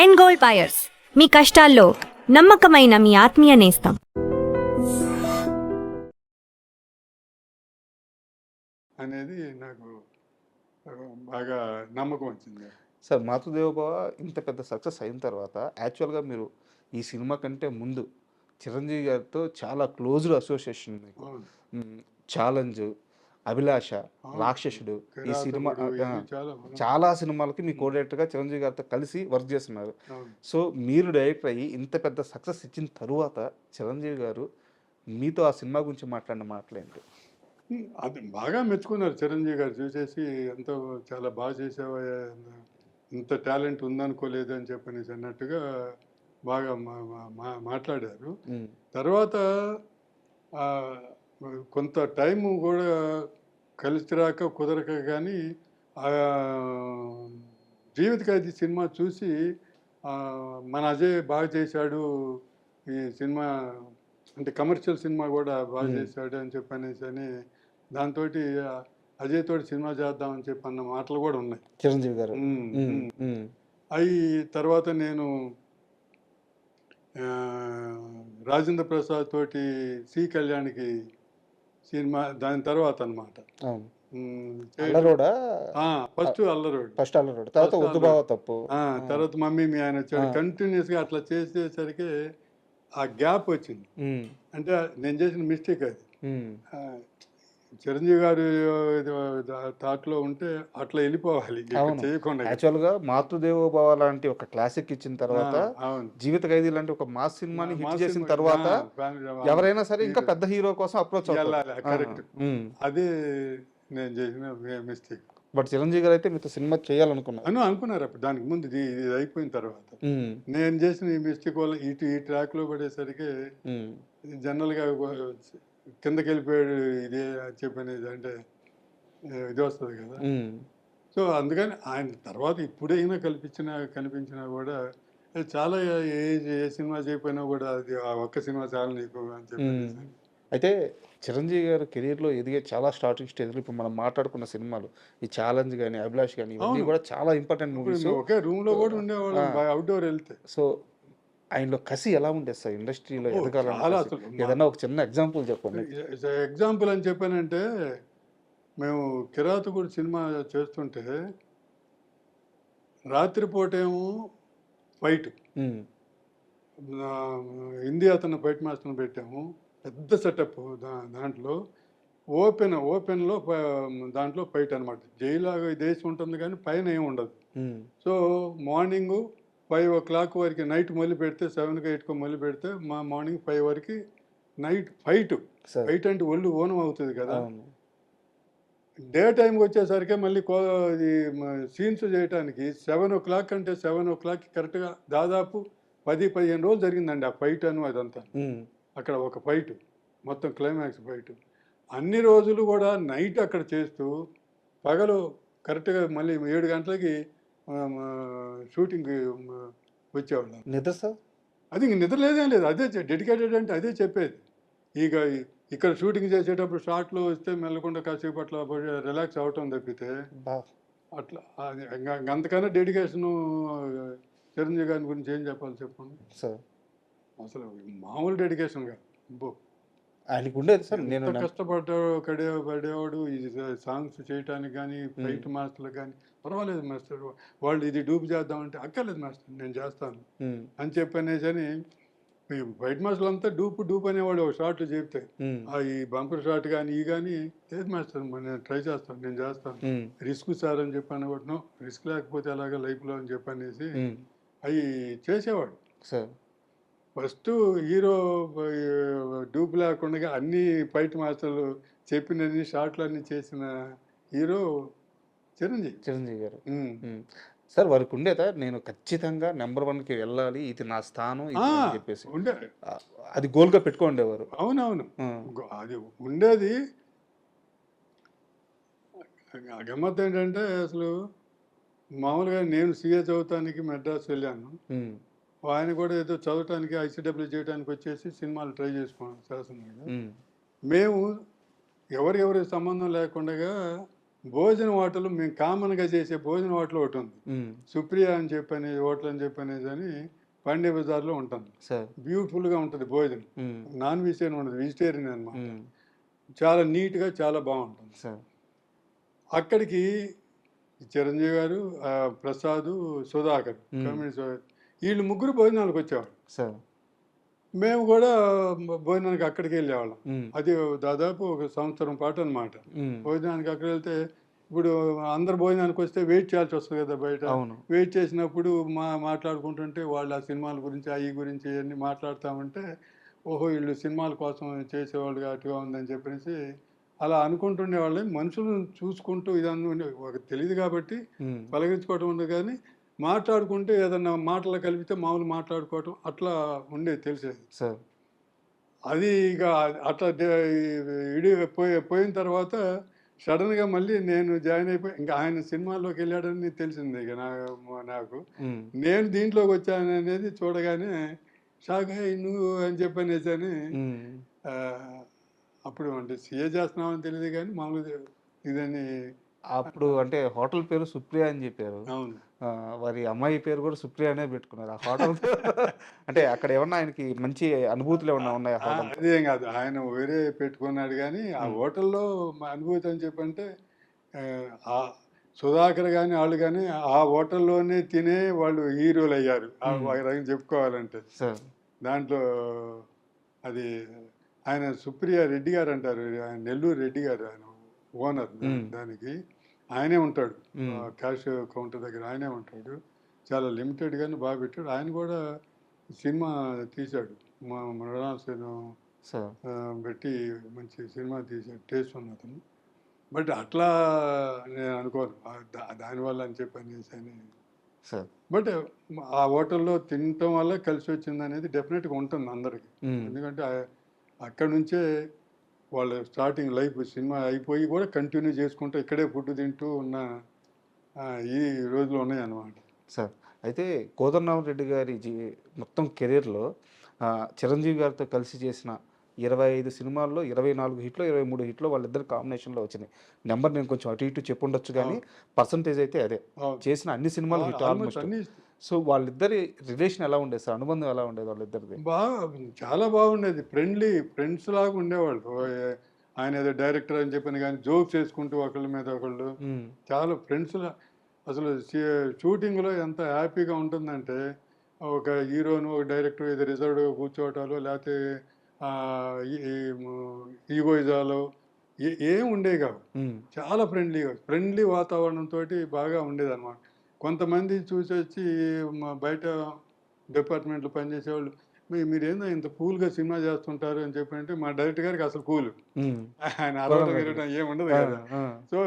End gold buyers, మీ కష్టాల్లో నమ్మకమైన మీ ఆత్మీయ నేస్తం. అనేది నాకు బాగా నమ్మకం వచ్చింది. సార్, 'మాతృదేవోభవ' ఇంత పెద్ద సక్సెస్ అయిన తర్వాత యాక్చువల్‌గా మీరు ఈ సినిమా కంటే ముందు చిరంజీవి గారితో చాలా క్లోజ్డ్ అసోసియేషన్ మీకు. అవును. 'ఛాలెంజ్', 'అభిలాష', అవును. 'రాక్షసుడు' ఈ సినిమా కిరాతకుడు ఇవన్నీ చాలా చాలా సినిమాలకి మీ కోడైరెక్టర్‌గా చిరంజీవి గారితో కలిసి వర్క్ చేస్తున్నారు. అవును. సో, మీరు డైరెక్టర్ అయ్యి ఇంత పెద్ద సక్సెస్ ఇచ్చిన తరువాత చిరంజీవి గారు మీతో ఆ సినిమా గురించి మాట్లాడిన మాటలేంటి? అది బాగా మెచ్చుకున్నారు చిరంజీవి గారు చూసేసి, ఎంతో చాలా బాగా చేసావయ్యా, ఇంత టాలెంట్ ఉందనుకోలేదు అని చెప్పనేసి అన్నట్టుగా బాగా మాట్లాడారు. తర్వాత ఆ, కొంత టైము కూడా కలిసి రాక కుదరక కానీ ఆ, జీవిత ఖైదీ సినిమా చూసి మన అజయ్ బాగా చేశాడు, ఈ సినిమా అంటే కమర్షియల్ సినిమా కూడా బాగా చేశాడు అని చెప్పనేసి అని దాంతో అజయ్ తోటి సినిమా చేద్దామని చెప్పి అన్న మాటలు కూడా ఉన్నాయి చిరంజీవి గారు. అవి తర్వాత నేను రాజేంద్ర ప్రసాద్ తోటి సి కళ్యాణ్కి సినిమా దాని తర్వాత అనమాట. ఫస్ట్ అల్లరోడ్, తర్వాత వద్దు బావ తప్పు, తర్వాత మమ్మీ మీ ఆయన వచ్చాడు. కంటిన్యూస్గా అట్లా చేసేసరికి ఆ గ్యాప్ వచ్చింది. అంటే నేను చేసిన మిస్టేక్ అది. చిరంజీవి గారు థాట్లో ఉంటే అట్లా వెళ్ళిపోవాలి చేయకుండా. యాక్చువల్గా 'మాతృదేవోభవ' లాంటి ఒక క్లాసిక్ ఇచ్చిన తర్వాత, జీవిత ఖైదీ లాంటి ఒక మాస్ సినిమాని హిట్ చేసిన తర్వాత ఎవరైనా సరే ఇంకా పెద్ద హీరో కోసం అప్రోచ్ అవ్వాలి. కరెక్ట్, అదే నేను చేసిన మిస్టేక్. బట్ చిరంజీవి గారు అయితే మీతో సినిమా అనుకున్నారు అప్పుడు. దానికి ముందు ఇది అయిపోయిన తర్వాత నేను చేసిన ఈ మిస్టేక్ వల్ల ఈ ట్రాక్ లో పడేసరికి జనరల్గా కిందకి వెళ్ళిపోయాడు ఇదే చెప్పనేది, అంటే ఇది వస్తుంది కదా. సో అందుకని ఆయన తర్వాత ఇప్పుడైనా కనిపించినా కూడా చాలా ఏ సినిమా చేయకపోయినా కూడా అది ఆ ఒక్క సినిమా చాలా నీకు అని చెప్పి. అయితే చిరంజీవి గారు కెరీర్లో ఎదిగే చాలా స్టార్టింగ్ స్టేజ్లో ఇప్పుడు మనం మాట్లాడుకున్న సినిమాలు, ఈ 'ఛాలెంజ్' కానీ 'అభిలాష్' కానీ ఇవన్నీ కూడా చాలా ఇంపార్టెంట్ మూవీస్. ఒకే రూమ్ లో కూడా ఉండేవాళ్ళం అవుట్డోర్ వెళ్తే. సో ఆయనలో కసి ఎలా ఉండేది సార్ ఇండస్ట్రీలో ఎదగాలని? ఏదన్నా ఒక చిన్న ఎగ్జాంపుల్ చెప్పండి. ఎగ్జాంపుల్ అని చెప్పానంటే, మేము కిరాతకుడు సినిమా చేస్తుంటే రాత్రిపూటేమో ఫైట్, హిందీ అతను ఫైట్ మాస్టర్ని పెట్టాము, పెద్ద సెటప్. దాంట్లో ఓపెన్లో దాంట్లో ఫైట్ అనమాట. జైలాగా దేశం ఉంటుంది కానీ పైన ఏమి ఉండదు. సో మార్నింగు 5 o'clock వరకు నైట్ మొదలు పెడితే 7కి 8కి మొదలు పెడితే మా మార్నింగ్ 5 వరకు నైట్ ఫైట్ అంటే ఒళ్ళు ఓనం అవుతుంది కదా. డే టైంకి వచ్చేసరికి మళ్ళీ సీన్స్ చేయడానికి 7 o'clock అంటే 7 o'clock కరెక్ట్గా దాదాపు 10-15 రోజులు జరిగిందండి ఆ ఫైట్ అదంతా. అక్కడ ఒక ఫైట్ మొత్తం క్లైమాక్స్ ఫైట్ అన్ని రోజులు కూడా నైట్ అక్కడ చేస్తూ పగలు కరెక్ట్గా మళ్ళీ 7 గంటలకి షూటింగ్ వచ్చేవాళ్ళం. నిద్ర సార్? అది ఇంక నిద్ర లేదేం లేదు. అదే డెడికేటెడ్ అంటే అదే చెప్పేది. ఇక ఇక్కడ షూటింగ్ చేసేటప్పుడు షార్ట్లు వస్తే మెల్లకుండా కాసేపు అట్లా రిలాక్స్ అవటం తప్పితే అట్లా అంతకన్నా డెడికేషను చిరంజీవి గారి గురించి ఏం చెప్పాలి చెప్పండి సార్. అసలు మామూలు డెడికేషన్ కాదు ఆయనకు ఉండేది సార్. నేను పడేవాడు ఈ సాంగ్స్ చేయటానికి కానీ ఫైట్ మాస్టర్లకు కానీ పర్వాలేదు మాస్టర్, వాళ్ళు ఇది డూప్ చేద్దామంటే అక్కర్లేదు మాస్టర్ నేను చేస్తాను అని చెప్పనేసి అని ఫైట్ మాస్టర్లు అంతా డూప్ అనేవాడు. ఒక షాట్లు చెప్తే ఈ బంపర్ షాట్ కానీ ఈ కానీ లేదు మాస్టర్ నేను ట్రై చేస్తాను, నేను చేస్తాను, రిస్క్ సార్ అని చెప్పని కూడా రిస్క్ లేకపోతే అలాగే లైఫ్లో అని చెప్పనేసి అవి చేసేవాడు సార్. ఫస్ట్ హీరో డూప్ లేకుండా అన్ని ఫైట్ మాస్టర్లు చెప్పినన్ని షాట్లు అన్ని చేసిన హీరో చిరంజీవి గారు. సార్ వారికి ఉండేదా నేను ఖచ్చితంగా నెంబర్ 1కి వెళ్ళాలి, ఇది నా స్థానం అని చెప్పేసి అది గోల్గా పెట్టుకోండేవారు? అవునవును, అది ఉండేది. గమ్మత్ ఏంటంటే అసలు మామూలుగా నేను సిఏ చదువుతానికి మెడ్రాస్ వెళ్ళాను, ఆయన కూడా ఏదో చదవటానికి ఐసీడబ్ల్యూ చేయడానికి వచ్చేసి సినిమాలు ట్రై చేసుకున్నాం శాసనంగా. మేము ఎవరి సంబంధం లేకుండా భోజన హోటల్ మేము కామన్గా చేసే భోజన హోటల్ ఒకటి ఉంది, ఉమ్, సుప్రియ అని చెప్పని హోటల్ అని చెప్పనేది అని పాండే బజార్లో ఉంటుంది. సార్. బ్యూటిఫుల్గా ఉంటుంది భోజనం, ఉమ్, నాన్ వెజిటేరియన్ ఉండదు, వెజిటేరియన్ అనమాట. ఉమ్, చాలా నీట్గా చాలా బాగుంటుంది. సార్. అక్కడికి చిరంజీవి గారు, ప్రసాద్, సుధాకర్, ఉమ్, కామెడీ వీళ్ళు ముగ్గురు భోజనాలకు వచ్చేవాళ్ళు. సార్. మేము కూడా భోజనానికి అక్కడికి వెళ్ళేవాళ్ళం. ఉమ్, అది దాదాపు ఒక సంవత్సరం పాటు అనమాట. ఉమ్, భోజనానికి అక్కడ వెళ్తే ఇప్పుడు అందరు భోజనానికి వస్తే వెయిట్ చేయాల్సి వస్తుంది కదా బయట. అవును. వెయిట్ చేసినప్పుడు మాట్లాడుకుంటుంటే వాళ్ళు ఆ సినిమాల గురించి ఈ గురించి ఇవన్నీ మాట్లాడుతూ ఉంటే, ఓహో వీళ్ళు సినిమాల కోసం చేసేవాళ్ళు అటుగా ఉందని చెప్పేసి అలా అనుకుంటుండేవాళ్ళే. మనుషులను చూసుకుంటూ ఇదన్నీ ఒక తెలియదు కాబట్టి ఉమ్, పలకరించుకోవటం ఉండదు, కానీ మాట్లాడుకుంటే ఏదన్నా మాటలు కలిపితే మామూలు మాట్లాడుకోవటం అట్లా ఉండేది, తెలిసేది. సార్. అది ఇక అట్లా పోయిన తర్వాత సడన్గా మళ్ళీ నేను జాయిన్ అయిపోయి ఇంకా ఆయన సినిమాల్లోకి వెళ్ళాడని తెలిసింది. ఇక నాకు ఉమ్, నేను దీంట్లోకి వచ్చాను అనేది చూడగానే షాక్ అయ్యి నువ్వు అని చెప్పనేసని ఉమ్, అప్పుడు అంటే సీఏ చేస్తున్నామని తెలియదు కానీ మామూలుగా ఇదని. అప్పుడు అంటే హోటల్ పేరు సుప్రియ అని చెప్పారు. అవును. వారి అమ్మాయి పేరు కూడా సుప్రియ అనే పెట్టుకున్నారు ఆ హోటల్. అంటే అక్కడ ఏమన్నా ఆయనకి మంచి అనుభూతులు ఏమన్నా ఉన్నాయా హోటల్? అదేం కాదు, ఆయన వేరే పెట్టుకున్నాడు కానీ ఆ హోటల్లో మా అనుభూతి అని చెప్పంటే ఆ సుధాకర్ కానీ వాళ్ళు కానీ ఆ హోటల్లోనే తినే వాళ్ళు హీరోలు అయ్యారు ఆ రకంగా చెప్పుకోవాలంటే. సార్. దాంట్లో అది ఆయన సుప్రియ రెడ్డి గారు అంటారు, ఆయన నెల్లూరు రెడ్డి గారు, ఆయన ఓనర్ దానికి. ఆయనే ఉంటాడు క్యాష్ కౌంటర్ దగ్గర, ఆయనే ఉంటాడు. చాలా లిమిటెడ్గానే బాగా పెట్టాడు. ఆయన కూడా సినిమా తీశాడు, మా మృణాల్సిన సార్. పెట్టి మంచి సినిమా తీశాడు, టేస్ట్ ఉన్న అతను. బట్ అట్లా నేను అనుకోను దానివల్ల అని చెప్పనేసి అని. సార్. బట్ ఆ హోటల్లో తినటం వల్ల కలిసి వచ్చింది అనేది డెఫినెట్గా ఉంటుంది అందరికి. ఎందుకంటే అక్కడ నుంచే వాళ్ళ స్టార్టింగ్ లైఫ్, సినిమా అయిపోయి కూడా కంటిన్యూ చేసుకుంటూ ఇక్కడే ఫుడ్ తింటూ ఉన్న ఈ రోజులు ఉన్నాయి అన్నమాట. సార్. అయితే కోదండరామిరెడ్డి గారి మొత్తం కెరీర్లో చిరంజీవి గారితో కలిసి చేసిన 25 సినిమాల్లో 24 హిట్లు, 23 హిట్లు వాళ్ళిద్దరు కాంబినేషన్లో వచ్చినాయి. నెంబర్ నేను కొంచెం అటు ఇటు చెప్పుండొచ్చు కానీ పర్సంటేజ్ అయితే అదే. చేసిన అన్ని సినిమాలు హిట్ ఆల్మోస్ట్. సో వాళ్ళిద్దరి రిలేషన్ ఎలా ఉండేది సార్? అనుబంధం ఎలా ఉండేది వాళ్ళిద్దరిది? చాలా బాగుండేది, ఫ్రెండ్స్ లాగా ఉండేవాళ్ళు. ఆయన ఏదో డైరెక్టర్ అని చెప్పని కానీ జోక్స్ వేసుకుంటూ ఒకళ్ళ మీద ఒకళ్ళు చాలా ఫ్రెండ్స్లా. అసలు షూటింగ్లో ఎంత హ్యాపీగా ఉంటుందంటే ఒక హీరోను ఒక డైరెక్టర్ ఏదో రిజర్వ్డ్గా కూర్చోవటాలు లేకపోతే ఈగోయిజాలు ఏం ఉండేవి కావు. చాలా ఫ్రెండ్లీ వాతావరణంతో బాగా ఉండేది అనమాట. కొంతమంది చూసి వచ్చి బయట డిపార్ట్మెంట్లో పనిచేసేవాళ్ళు, మీరేందో ఇంత కూల్గా సినిమా చేస్తుంటారు అని చెప్పంటే మా డైరెక్టర్ గారికి అసలు కూల్, ఆయన అరవడం విరవడం ఏమి ఉండదు కదా. సో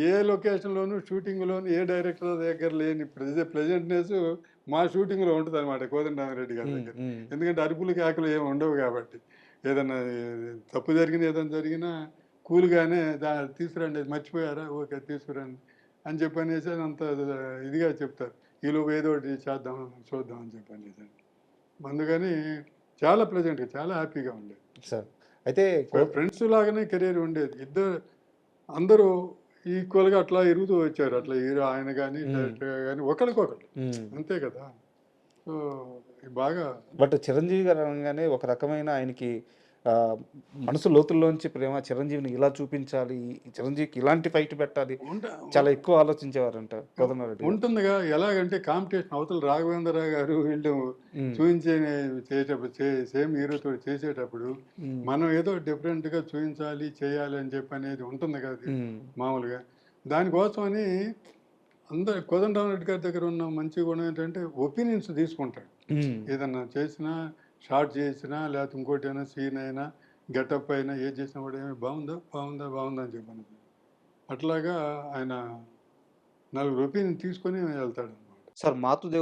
ఏ లొకేషన్లోనూ షూటింగ్లోనూ ఏ డైరెక్టర్ దగ్గర లేని ప్రెజెంట్నెస్ మా షూటింగ్లో ఉంటుంది అనమాట కోదండరామిరెడ్డి గారి దగ్గర. ఎందుకంటే అరుపులు కేకలు ఏమి ఉండవు కాబట్టి. ఏదన్నా తప్పు ఏదైనా జరిగినా కూల్గానే తీసుకురండి, అది మర్చిపోయారా, ఓకే తీసుకురండి అని చెప్పనేసి అంత ఇదిగా చెప్తారు. ఈలోపు ఏదో ఒకటి చేద్దాం చూద్దాం అని చెప్పనేసి. అందుకని చాలా ప్లెజెంట్గా చాలా హ్యాపీగా ఉండేది సార్. అయితే ఫ్రెండ్స్ లాగానే కెరీర్ ఉండేది. అందరూ ఈక్వల్గా అట్లా ఎరుగుతూ వచ్చారు. అట్లా హీరో ఆయన కానీ డైరెక్టర్ కానీ ఒకరికొకరు అంతే కదా. సో బాగా. బట్ చిరంజీవి గారు అనగానే ఒక రకమైన ఆయనకి మనసు లోతుల్లోంచి ప్రేమ, చిరంజీవిని ఇలా చూపించాలి, చిరంజీవికి ఇలాంటి ఫైట్ పెట్టాలి, చాలా ఎక్కువ ఆలోచించేవారంట కోదండరామిరెడ్డి. ఉంటుందిగా. ఎలాగంటే కాంపిటీషన్ అవతల రాఘవేంద్ర గారు వీళ్ళు సేమ్ హీరోతో చేసేటప్పుడు మనం ఏదో డిఫరెంట్గా చూపించాలి చేయాలి అని చెప్పి అనేది ఉంటుంది కదా మామూలుగా. దానికోసమని అందరు కోదండరామిరెడ్డి గారి దగ్గర ఉన్న మంచి గుణం ఏంటంటే ఒపీనియన్స్ తీసుకుంటాడు. ఏదన్నా చేసినా, షార్ట్ చేసినా, లేకపోతే ఇంకోటి అయినా సీన్ అయినా గెటప్ అయినా ఏది చేసినా కూడా ఏమి బాగుందా అని చెప్పాను. అట్లాగా ఆయన 4 ఒపీనియన్ తీసుకొని వెళ్తాడు అనమాట. సార్ మాతృదేవ